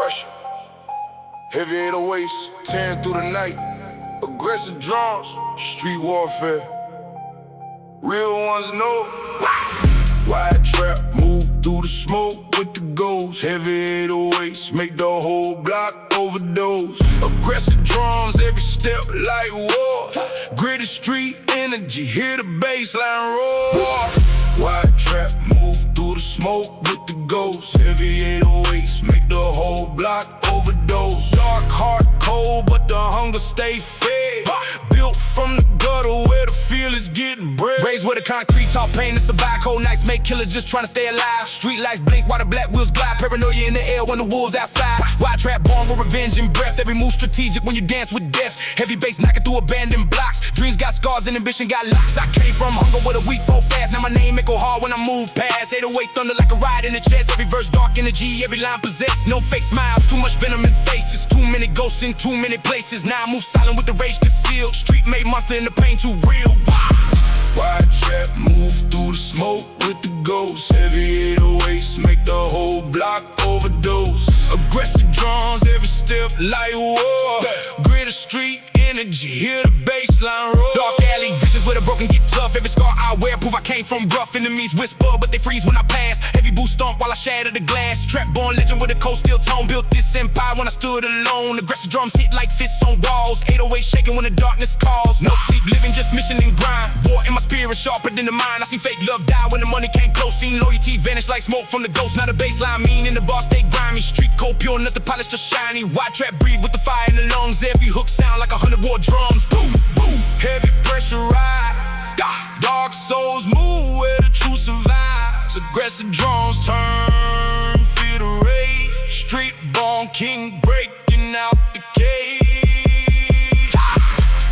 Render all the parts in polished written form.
pressure. Heavy 808s, tearing through the night. Aggressive drums, street warfare. Real ones know. WideTrap, move through the smoke with the ghosts. Heavy 808s, make the whole block overdose. Aggressive drums, every step like war. Gritty street energy, hear the bassline roar. WideTrap, move through the smoke with the ghosts. Heavy 808s, make the whole block overdose. Dark, hard, cold, but the hunger stay fed. Built from the gutter where the field is getting bred. Raised with a concrete, tall pain to survive. Cold nights make killers just trying to stay alive. Street lights blink while the black wheels glide. Paranoia in the air when the wolves outside. WideTrap born with revenge in breath. Every move strategic when you dance with death. Heavy bass knocking through abandoned blocks. Dreams got scars and ambition got locks. I came from hunger with a weak flow fast. Now my name echo hard when I move past. 808 thunder like a ride in the chest. Every verse dark energy, every line possessed. No fake smiles, too much venom in faces. Too many ghosts in too many places. Now I move silent with the rage concealed. Street made monster and the pain too real. WideTrap, move through the smoke with the ghosts. Heavy 808s, make the whole block overdose. Aggressive drums, every step like war. Gritty street energy, hear the bassline roar. Dark alley visions with a broken get tough. Every scar I wear prove I came from rough. Enemies whisper but they freeze when I pass. Heavy boots stomp while I shatter the glass. Trap born legend with a cold steel tone. Built this empire when I stood alone. Aggressive drums hit like fists on walls. 808 shaking when the darkness calls. No sleep living, just mission and grind. War in my spirit sharper than the mind. I seen fake love die when the money came close. Seen loyalty vanish like smoke from the ghost. Now the baseline mean and the bar stay grimy. Street cold pure, nothing polished or shiny. WideTrap breathe with the fire in the lungs. Every hook sound like 100 war drums. Boom, boom, heavy pressure rise. Dark souls move where the truth survives. Aggressive drums turn, feel the rage. Street born king breaking out the cage.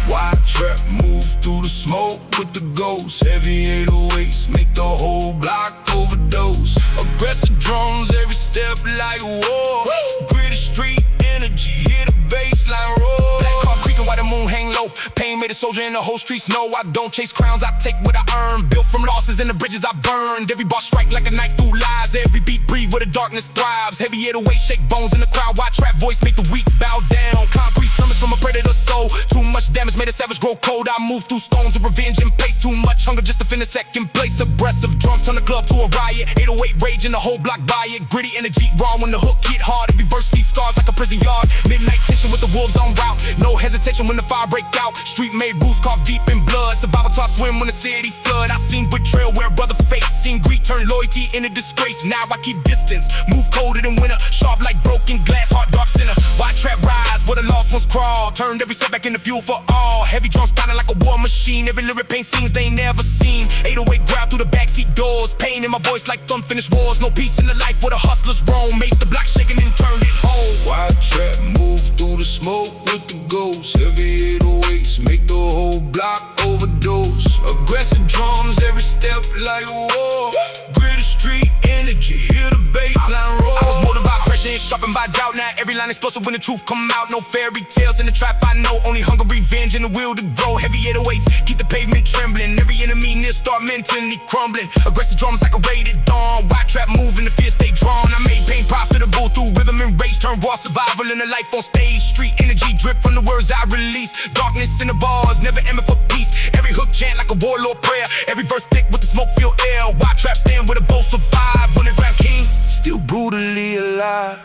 WideTrap, move through the smoke with the ghosts. Heavy 808s, make the whole block overdose. Aggressive drums, every step like war. Gritty street energy, hear the bassline roar. Black car creaking while the moon hang low. Pain made a soldier and the whole streets know. I don't chase crowns, I take what I earn. Built from losses and the bridges I burned. Every bar strike like a knife through lies. Every beat breathe where the darkness thrives. Heavy 808 shake bones in the crowd. WideTrap voice make the weak bow down. Concrete summons from a predator soul. Too much damage made a savage grow cold. I move through stones with revenge in place. Too much hunger just to finish second place. Aggressive drums turn the club to a riot. 808 rage and the whole block buy it. Gritty energy raw when the hook hit hard. Every verse leaves scars like a prison yard. Midnight tension with the wolves on route. No hesitation when the fire break out. Street made rules carved deep in blood. Survival taught swim when the city flood. I seen betrayal wear brother face. Seen greed turn loyalty into disgrace. Now I keep distance, move colder than winter. Sharp like broken glass, heart dark sinner. WideTrap rise where the lost ones crawl. Turned every setback into fuel for all. Heavy drums pounding like a war machine. Every lyric paint scenes they ain't never seen. 808 ground through the backseat doors. Pain in my voice like unfinished wars. No peace in the life where the hustlers roam. Made the block shaking and turned it home. WideTrap, move through the smoke with the ghosts. Heavy 808s, make the whole block overdose. Aggressive drums, every step like war. Gritty street energy, hear the bassline roar. I was molded by pressure and sharpened by doubt. Now every line explosive when the truth come out. No fairy tales in the trap I know. Only hunger, revenge, and the will to grow. Heavy 808s, keep the pavement trembling. Every enemy near start mentally crumbling. Aggressive drums like a raided dawn. WideTrap moving, the fear stay drawn. I made pain profitable through rhythm and rage. Turn raw survival into life on stage. Street energy drip from the words I release. Darkness in the bars, never aiming for peace. Every hook chant like a warlord prayer. Every verse thick with the smoke filled air. WideTrap stand with a bow survive. Underground king, still brutally alive.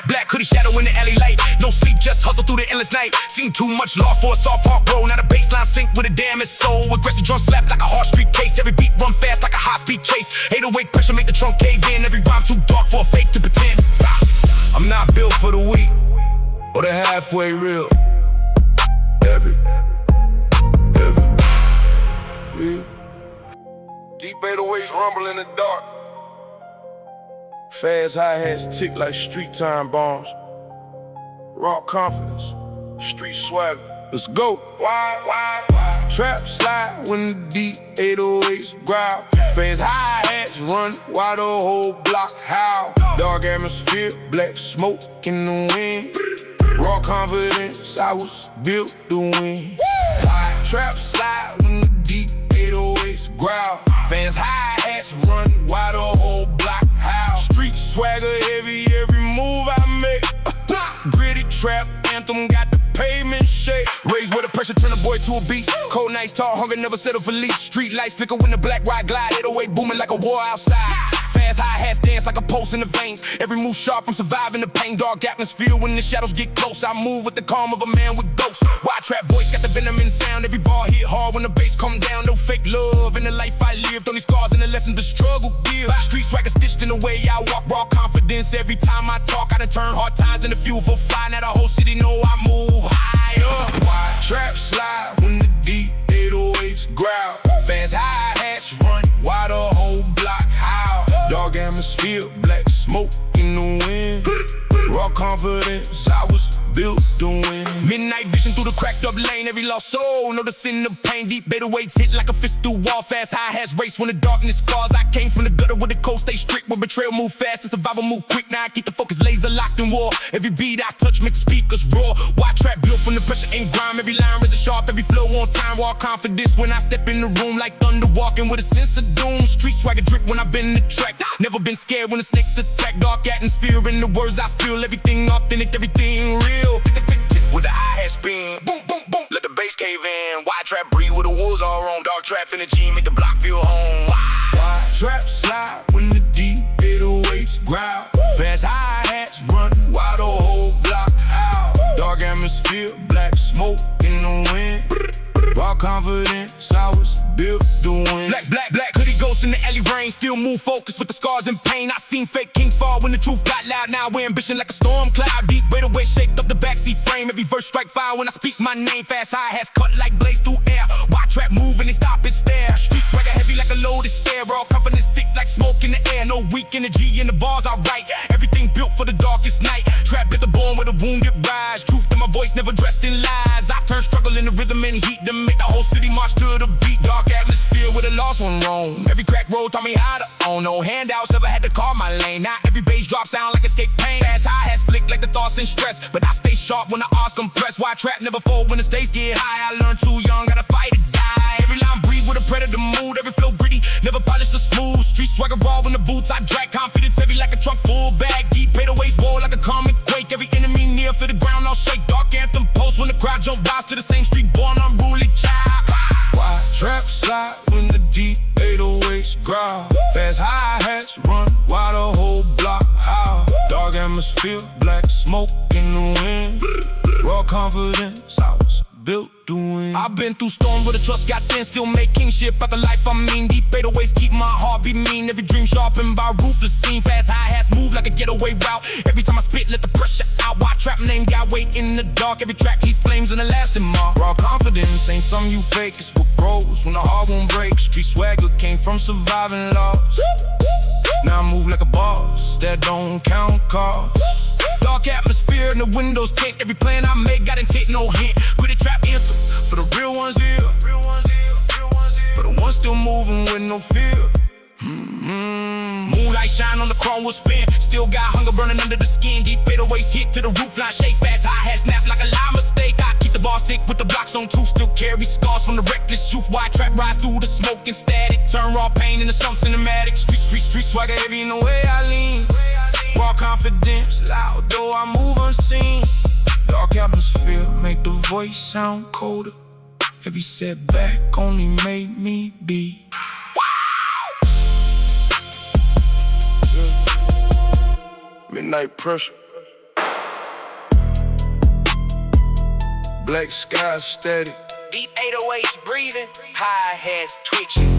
Black hoodie shadow in the alley light. No sleep, just hustle through the endless night. Seen too much loss for a soft heart roll. Now the baseline sink with a damaged soul. Aggressive drum slap like a hard street case. Every beat run fast like a high-speed chase. 808 pressure make the trunk cave in. Every rhyme too dark for a fake to pretend. I'm not built for the weak or the halfway real. Every yeah. Deep 808s rumble in the dark. Fast hi-hats tick like street time bombs. Raw confidence, street swagger. Let's go. Trap slide when the deep 808s growl. Fast hi-hats run while the whole block howl. Dark atmosphere, black smoke in the wind. Raw confidence, I was built to win. Trap slide when the deep 808s growl. Fans hi-hats run while the whole block howl. Street swagger heavy, every move I make. Anthem got the pavement shake. Raised with the pressure, turn a boy to a beast. Cold nights, tall hunger, never settle for least. Street lights flicker when the black ride glide. 808 booming like a war outside. Fast hi-hats dance like a pulse in the veins. Every move sharp from surviving the pain. Dark atmosphere when the shadows get close. I move with the calm of a man with ghosts. WideTrap voice got the venom in sound. Every bar hit hard when the bass come down. No fake love in the life I lived. Only scars and the lessons the struggle gives. Street swagger stitched in the way I walk. Raw confidence every time I talk. I done turn hard times into fuel for fire. Now the whole city know I move higher. WideTrap slide when the deep 808s growl. Fans hi-hats run while the whole block howl. Dark atmosphere, black smoke in the wind. Raw confidence, I was built to win. Midnight vision through the cracked up lane. Every lost soul, noticing the pain. Deep 808s hit like a fist through wall. Fast hi-hats race when the darkness scars. I came from the gutter with the cold stay strict. When betrayal move fast and survival move quick. Now I keep the focus laser locked in war. Every beat I touch make the speakers roar. WideTrap built from the pressure and grime. Every line razor sharp, every flow on time. Raw confidence when I step in the room. Like thunder walking with a sense of doom. Street swagger drip when I been the track. Never been scared when the snakes attack. Dark atmosphere in the words I spill. Everything authentic, everything real. With the hi-hat spin, boom, boom, boom. Let the bass cave in. WideTrap breathe with the wolves all on. Dark trap energy make the block feel home. WideTrap slide when the deep 808s growl. Fast hi-hats run while the whole block howl. Dark atmosphere, black smoke in the wind. Raw confidence, I was built to win. Black hoodie ghost in the alley rain. Still move focused with the scars and pain. I seen fake kings fall when the truth got loud. Now we're ambition like a storm cloud. Deep 808 shaped up the backseat frame. Every verse strike fire when I speak my name. Fast hi-hats cut like blades through air. WideTrap move and they stop and stare. Street swagger heavy like a loaded stare. Raw confidence thick like smoke in the air. No weak energy in the bars I write. Everything built for the darkest night. Trap at the bone where the wounded rise. Truth in my voice never dressed in lies. I turn struggle into rhythm and heat to make the whole city march to the beat. Dark atmosphere with a lost one roam. Every crack road taught me how to own. No handouts, ever had to call my lane. Now every bass drop sound like escape pain. Fast hi-hats flick like the thoughts and stress. But I stay sharp when the odds compress. WideTrap never fold when the stakes get high. I learned too young, gotta fight or die. Every line breathe with a predator mood. Every flow gritty, never polished or smooth. Street swagger raw when the boots I drag. Confidence heavy like a trunk full bag. Deep 808s roll like a common quake. Every enemy near for the ground I'll shake. Dark anthem pulse when the crowd jump rise to the same street. Born unruly child. WideTrap slide when the deep 808s growl. Fast hi-hats run while the whole block howl. Dark atmosphere, black smoke in the wind. Raw confidence, I was built to win. I've been through storms where the trust got thin. Still make kingship out the life I mean. Deep 808s keep my heart be mean. Every dream sharpened by ruthless scene. Fast hi-hats move like a getaway route. Every time I spit, let the pressure out. WideTrap name got weight in the dark. Every track heat flames in the lasting mark. Raw confidence ain't something you fake. It's what grows when the heart won't break. Street swagger came from surviving loss. Now I move like a boss that don't count costs. Dark atmosphere in the windows tint. Every plan I make got intent, no hint. With a trap anthem for the real ones here. For the ones still moving with no fear. Moonlight shine on the chrome will spin. Still got hunger burning under the skin. Deep 808s hit to the roof line. Shake fast, hi-hat snap like a lie mistake. I keep the ball stick with the blocks on truth. Still carry scars from the reckless youth. WideTrap rise through the smoke and static. Turn raw pain into something cinematic. Street swagger heavy in the way I lean. Raw confidence, loud though I move unseen. Dark atmosphere make the voice sound colder. Every setback only made me be. Midnight pressure. Black sky steady. Deep 808s breathing, hi-hats twitching.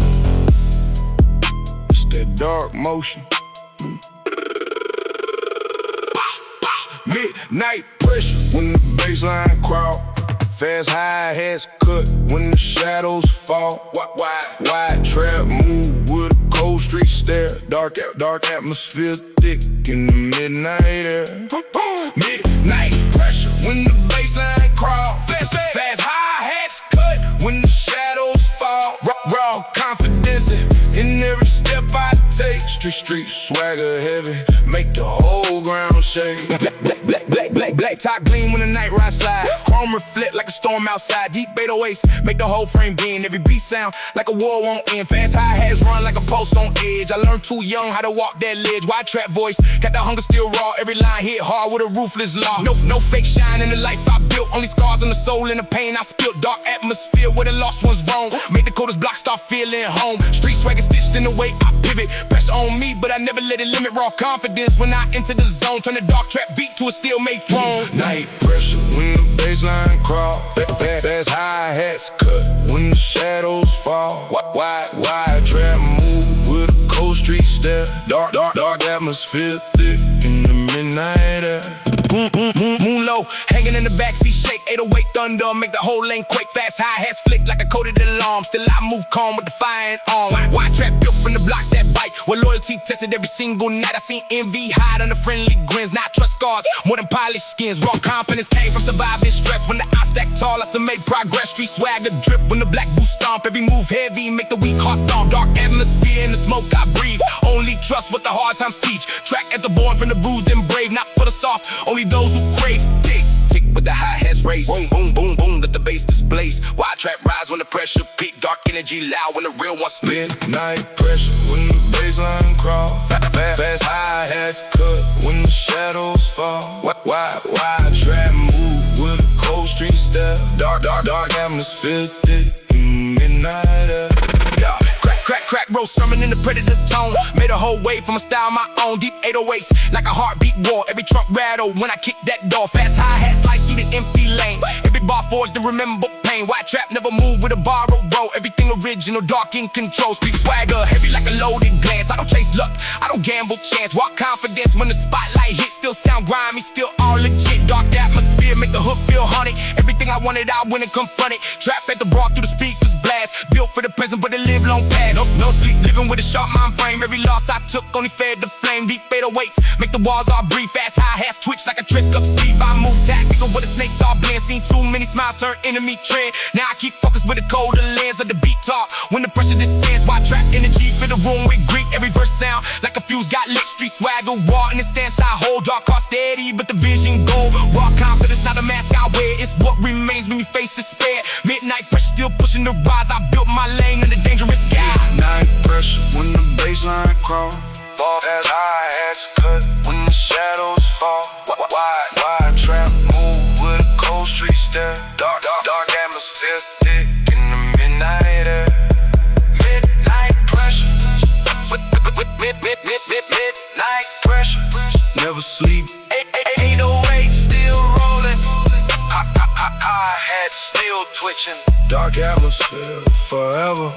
It's that dark motion. Midnight pressure when the baseline crawl. Fast hi-hats cut when the shadows fall. WideTrap move with a cold street stare. Dark atmosphere thick in the midnight air. Midnight pressure when the baseline crawl. Fast hi-hats cut when the shadows fall. Raw confidence in every step I take. country street swagger heavy, make the whole ground shake. Black top gleam when the night ride slide. Chrome reflect like a storm outside. Deep 808s make the whole frame bend. Every beat sound like a war won't end. Fast hi-hats run like a post on edge. I learned too young how to walk that ledge. WideTrap voice, got the hunger still raw. Every line hit hard with a ruthless law. No fake shine in the life I built. Only scars on the soul and the pain I spilled. Dark atmosphere where the lost ones roam. Make the coldest block start feeling home. Street swagger stitched in the way I pivot. Pressure on me, but I never let it limit. Raw confidence when I enter the zone. Turn the dark trap beat to a steel make throne. Night pressure when the baseline crawl. Fast hi-hats cut when the shadows fall. WideTrap move with a cold street step. Dark atmosphere thick in the midnight air. Moon low, hanging in the backseat shake. 808 thunder, make the whole lane quake. Fast hi-hats flick like a coded alarm. Still I move calm with defiant arm. WideTrap built from the blocks that bite. With loyalty tested every single night. I seen envy hide under friendly grins. Not trust scars, more than polished skins. Raw confidence came from surviving stress. When the eye stack tall, I still make progress. Street swagger drip when the black boots stomp. Every move heavy, make the weak heart stomp. Dark atmosphere in the smoke I breathe. Only trust what the hard times teach. Track at the born from the bruised and brave. Not for the soft, only those who crave. Tick with the hi-hats race. Boom, boom, boom, boom, let the bass displace. WideTrap rise when the pressure peak. Dark energy loud when the real one spit. Midnight pressure when the baseline crawl. Fast hi-hats cut when the shadows fall. WideTrap move with a cold street step. Dark atmosphere thick in midnight air. Crack, roll sermon in the predator tone. Made a whole wave from a style my own. Deep 808s like a heartbeat war. Every trunk rattle when I kick that door. Fast hi-hats slice through the empty lane. Every bar forged to remember pain. WideTrap never move with a borrowed roll. Everything original, dark in control. Street swagger heavy like a loaded glance. I don't chase luck, I don't gamble chance. Walk confidence when the spotlight hits. Still sound grimy, still all legit. Dark atmosphere make the hook feel haunted. Everything I wanted I went and confronted. Trap at the bar through the speakers blast. Built for the present but it live long past. No sleep, living with a sharp mind frame. Every loss I took only fed the flame. Deep 808s make the walls all breathe. Fast hi-hats twitch like a trick up sleeve. I move tactical where the snakes all blend. Seen too many smiles turn enemy trend. Now I keep focused with the colder lens of the beat talk. When the pressure descends, WideTrap energy fill the room with Greek. Every verse sound like a fuse got lit. Street swagger, war in the stance I hold. Dark heart steady, but the vision gold. Raw confidence, not a mask I wear. It's what remains when you face despair. Midnight pressure still pushing the rise. I built my lane in the dangerous sky. Night pressure when the baseline crawl. Fast hi-hats cut when the shadows fall. WideTrap move with a cold street step. Dark atmosphere thick in the midnight air. Midnight pressure. Midnight pressure. Never sleep. 808 still rolling. Hi-hats still twitching. Dark atmosphere forever.